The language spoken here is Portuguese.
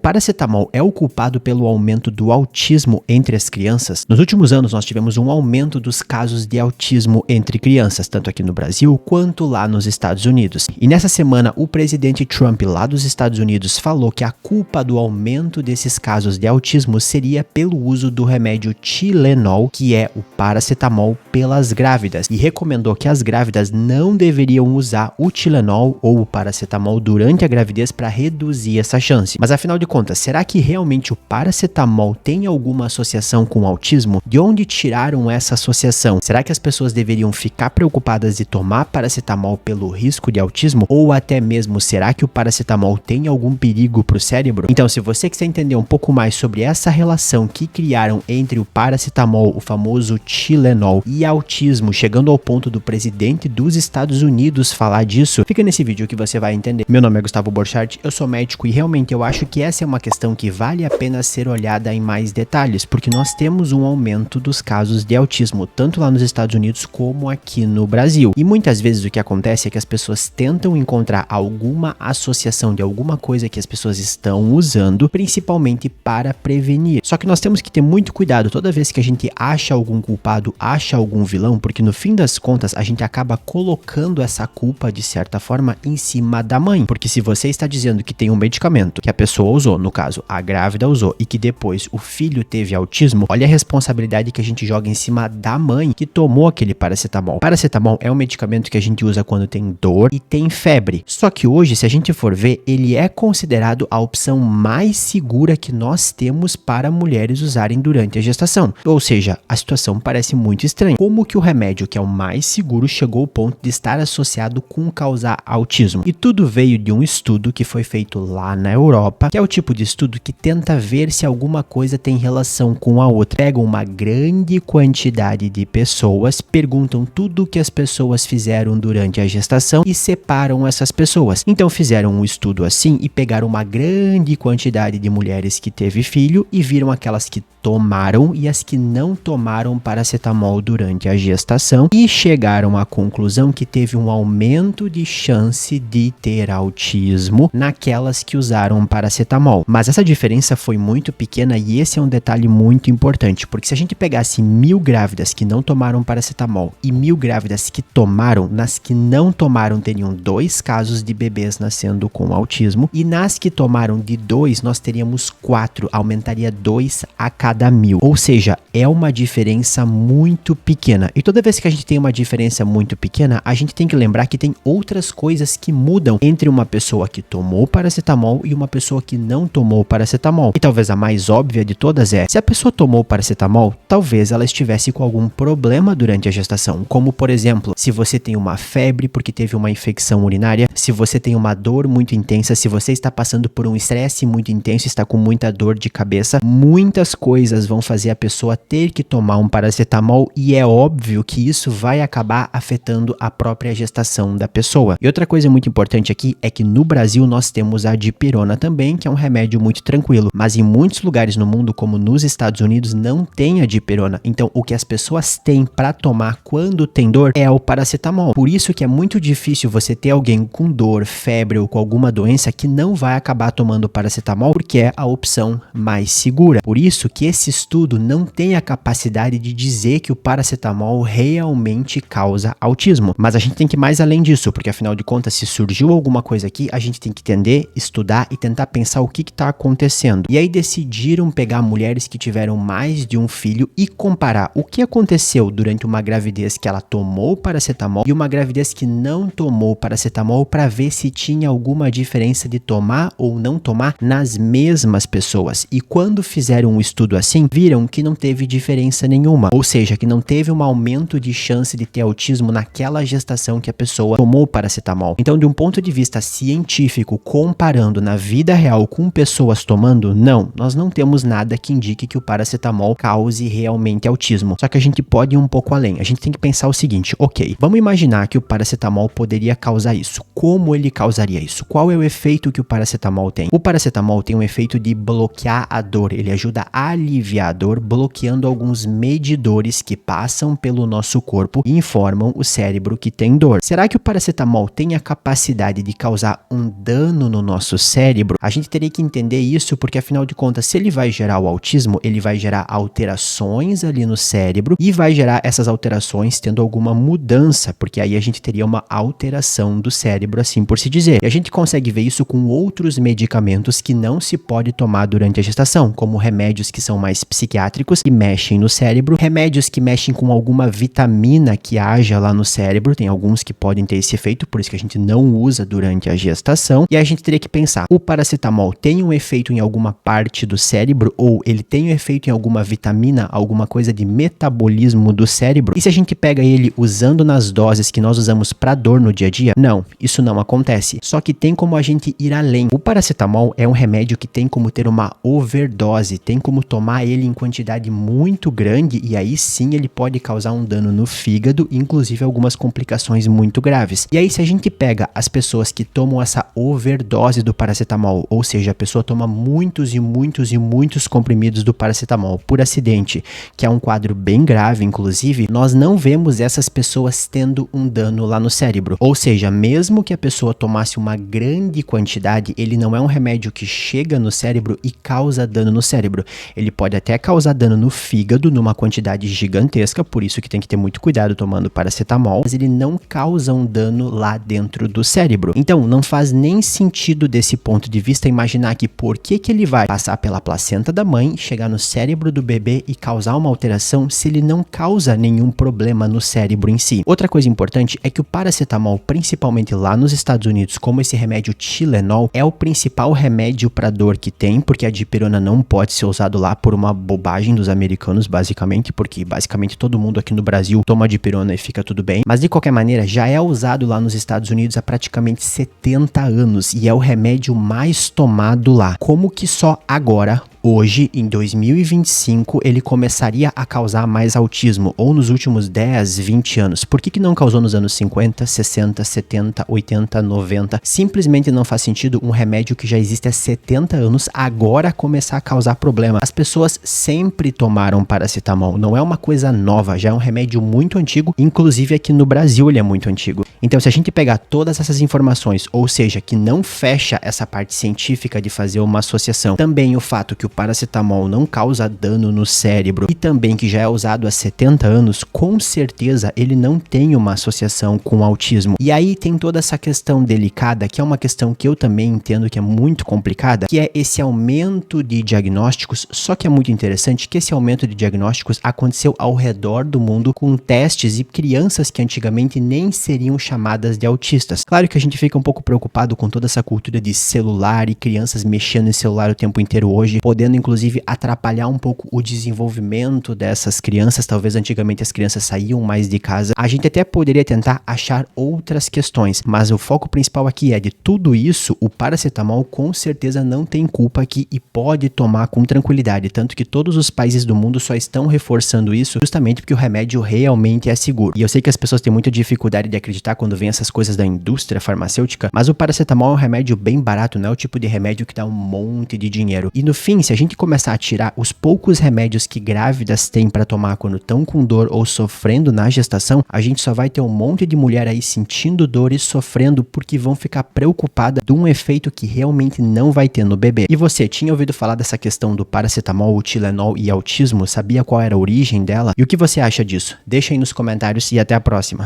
paracetamol é o culpado pelo aumento do autismo entre as crianças? Nos últimos anos, nós tivemos um aumento dos casos de autismo entre crianças, tanto aqui no Brasil quanto lá nos Estados Unidos. E nessa semana, o presidente Trump, lá dos Estados Unidos, falou que a culpa do aumento desses casos de autismo seria pelo uso do remédio Tylenol, que é o paracetamol, pelas grávidas, e recomendou que as grávidas não deveriam usar o Tylenol ou o paracetamol durante a gravidez para reduzir essa chance. Mas afinal de contas, será que realmente o paracetamol tem alguma associação com o autismo? De onde tiraram essa associação? Será que as pessoas deveriam ficar preocupadas de tomar paracetamol pelo risco de autismo? Ou até mesmo, será que o paracetamol tem algum perigo para o cérebro? Então, se você quiser entender um pouco mais sobre essa relação que criaram entre o paracetamol, o famoso Tylenol, e autismo, chegando ao ponto do presidente dos Estados Unidos falar disso, fica nesse vídeo que você vai entender. Meu nome é Gustavo Borchardt, eu sou médico e realmente eu acho que essa é uma questão que vale a pena ser olhada em mais detalhes, porque nós temos um aumento dos casos de autismo, tanto lá nos Estados Unidos como aqui no Brasil. E muitas vezes o que acontece é que as pessoas tentam encontrar alguma associação de alguma coisa que as pessoas estão usando, principalmente para prevenir. Só que nós temos que ter muito cuidado toda vez que a gente acha algum culpado, acha algum vilão, porque no fim das contas a gente acaba colocando essa culpa de certa forma em cima da mãe. Porque se você está dizendo que tem um medicamento que a pessoa usou, no caso a grávida usou, e que depois o filho teve autismo, olha a responsabilidade que a gente joga em cima da mãe que tomou aquele paracetamol. Paracetamol é um medicamento que a gente usa quando tem dor e tem febre. Só que hoje, se a gente for ver, ele é considerado a opção mais segura que nós temos para mulheres usarem durante a gestação. Ou seja, a situação parece muito estranha. Como que o remédio que é o mais seguro chegou ao ponto de estar associado com causar autismo? E tudo veio de um estudo que foi feito lá na Europa, que é o tipo de estudo que tenta ver se alguma coisa tem relação com a outra. Pegam uma grande quantidade de pessoas, perguntam tudo o que as pessoas fizeram durante a gestação e separam essas pessoas. Então fizeram um estudo assim e pegaram uma grande quantidade de mulheres que teve filho e viram aquelas que tomaram e as que não tomaram paracetamol durante a gestação e chegaram à conclusão que teve um aumento de chance de ter autismo naquelas que usaram paracetamol. Mas essa diferença foi muito pequena e esse é um detalhe muito importante, porque se a gente pegasse 1000 grávidas que não tomaram paracetamol e 1000 grávidas que tomaram, nas que não tomaram teriam 2 casos de bebês nascendo com autismo e nas que tomaram de 2 nós teríamos 4, aumentaria 2 a cada 1000, ou seja, é uma diferença muito pequena. E toda vez que a gente tem uma diferença muito pequena, a gente tem que lembrar que tem outras coisas que mudam entre uma pessoa que tomou paracetamol e uma pessoa que não tomou paracetamol. E talvez a mais óbvia de todas é, se a pessoa tomou paracetamol, talvez ela estivesse com algum problema durante a gestação, como por exemplo, se você tem uma febre porque teve uma infecção urinária, se você tem uma dor muito intensa, se você está passando por um estresse muito intenso, está com muita dor de cabeça, muitas coisas vão fazer a pessoa ter que tomar um paracetamol e é óbvio que isso vai acabar afetando a própria gestação da pessoa. E outra coisa muito importante aqui é que no Brasil nós temos a dipirona também, que é um remédio muito tranquilo, mas em muitos lugares no mundo, como nos Estados Unidos, não tem a dipirona. Então o que as pessoas têm para tomar quando tem dor é o paracetamol. Por isso que é muito difícil você ter alguém com dor, febre ou com alguma doença que não vai acabar tomando paracetamol, porque é a opção mais segura. Por isso que esse estudo não tem a capacidade de dizer que o paracetamol realmente causa autismo. Mas a gente tem que ir mais além disso, porque afinal de contas, se surgiu alguma coisa aqui, a gente tem que entender, estudar e tentar pensar o que está acontecendo. E aí decidiram pegar mulheres que tiveram mais de um filho e comparar o que aconteceu durante uma gravidez que ela tomou paracetamol e uma gravidez que não tomou paracetamol para ver se tinha alguma diferença de tomar ou não tomar nas mesmas pessoas. E quando fizeram um estudo assim, viram que não teve diferença nenhuma, ou seja, que não teve um aumento de chance de ter autismo naquela gestação que a pessoa tomou paracetamol. Então, de um ponto de vista científico, comparando na vida real com pessoas tomando, não, nós não temos nada que indique que o paracetamol cause realmente autismo. Só que a gente pode ir um pouco além. A gente tem que pensar o seguinte, ok, vamos imaginar que o paracetamol poderia causar isso. Como ele causaria isso? Qual é o efeito que o paracetamol tem? O paracetamol tem um efeito de bloquear a dor, ele ajuda a aliviar a dor, bloqueando alguns medidores que passam pelo nosso corpo e informam o cérebro que tem dor. Será que o paracetamol tem a capacidade de causar um dano no nosso cérebro? A gente teria que entender isso porque, afinal de contas, se ele vai gerar o autismo, ele vai gerar alterações ali no cérebro e vai gerar essas alterações tendo alguma mudança, porque aí a gente teria uma alteração do cérebro, assim por se dizer. E a gente consegue ver isso com outros medicamentos que não se pode tomar durante a gestação, como remédios que são mais psiquiátricos, que mexem no cérebro, remédios que mexem com alguma vitamina que haja lá no cérebro, tem alguns que podem ter esse efeito, por isso que a gente não usa durante a gestação, e a gente teria que pensar, o paracetamol tem um efeito em alguma parte do cérebro, ou ele tem um efeito em alguma vitamina, alguma coisa de metabolismo do cérebro, e se a gente pega ele usando nas doses que nós usamos para dor no dia a dia? Não, isso não acontece, só que tem como a gente ir além. O paracetamol é um remédio que tem como ter uma overdose, tem como tomar ele em quantidade muito grande, e aí sim ele pode causar um dano no fígado, inclusive algumas complicações muito graves. E aí se a gente pega as pessoas que tomam essa overdose do paracetamol, ou seja, a pessoa toma muitos e muitos e muitos comprimidos do paracetamol por acidente, que é um quadro bem grave, inclusive, nós não vemos essas pessoas tendo um dano lá no cérebro. Ou seja, mesmo que a pessoa tomasse uma grande quantidade, ele não é um remédio que chega no cérebro e causa dano no cérebro. Ele pode até causar dano no fígado numa quantidade gigantesca, por isso que tem que ter muito cuidado tomando paracetamol, mas ele não causa um dano lá dentro do cérebro. Então, não faz nem sentido desse ponto de vista imaginar que por que ele vai passar pela placenta da mãe, chegar no cérebro do bebê e causar uma alteração se ele não causa nenhum problema no cérebro em si. Outra coisa importante é que o paracetamol, principalmente lá nos Estados Unidos, como esse remédio Tylenol, é o principal remédio para dor que tem, porque a dipirona não pode ser usado lá por uma bobagem dos americanos, basicamente, porque basicamente todo mundo aqui no Brasil toma dipirona e fica tudo bem, mas de qualquer maneira já é usado lá nos Estados Unidos há praticamente 70 anos e é o remédio mais tomado lá. Como que só agora, hoje, em 2025, ele começaria a causar mais autismo, ou nos últimos 10, 20 anos? Por que não causou nos anos 50, 60, 70, 80, 90? Simplesmente não faz sentido um remédio que já existe há 70 anos agora começar a causar problema. As pessoas sempre tomaram paracetamol, não é uma coisa nova, já é um remédio muito antigo, inclusive aqui no Brasil ele é muito antigo. Então, se a gente pegar todas essas informações, ou seja, que não fecha essa parte científica de fazer uma associação, também o fato que o paracetamol não causa dano no cérebro e também que já é usado há 70 anos, com certeza ele não tem uma associação com autismo. E aí tem toda essa questão delicada, que é uma questão que eu também entendo que é muito complicada, que é esse aumento de diagnósticos, só que é muito interessante que esse aumento de diagnósticos aconteceu ao redor do mundo com testes e crianças que antigamente nem seriam chamadas de autistas. Claro que a gente fica um pouco preocupado com toda essa cultura de celular e crianças mexendo em celular o tempo inteiro hoje, podendo inclusive atrapalhar um pouco o desenvolvimento dessas crianças. Talvez antigamente as crianças saíam mais de casa. A gente até poderia tentar achar outras questões, mas o foco principal aqui é de tudo isso, o paracetamol com certeza não tem culpa aqui e pode tomar com tranquilidade, tanto que todos os países do mundo só estão reforçando isso justamente porque o remédio realmente é seguro. E eu sei que as pessoas têm muita dificuldade de acreditar quando vem essas coisas da indústria farmacêutica, mas o paracetamol é um remédio bem barato, não é o tipo de remédio que dá um monte de dinheiro. E no fim, se a gente começar a tirar os poucos remédios que grávidas têm para tomar quando estão com dor ou sofrendo na gestação, a gente só vai ter um monte de mulher aí sentindo dor e sofrendo porque vão ficar preocupadas de um efeito que realmente não vai ter no bebê. E você, tinha ouvido falar dessa questão do paracetamol, o Tylenol e autismo? Sabia qual era a origem dela? E o que você acha disso? Deixa aí nos comentários e até a próxima.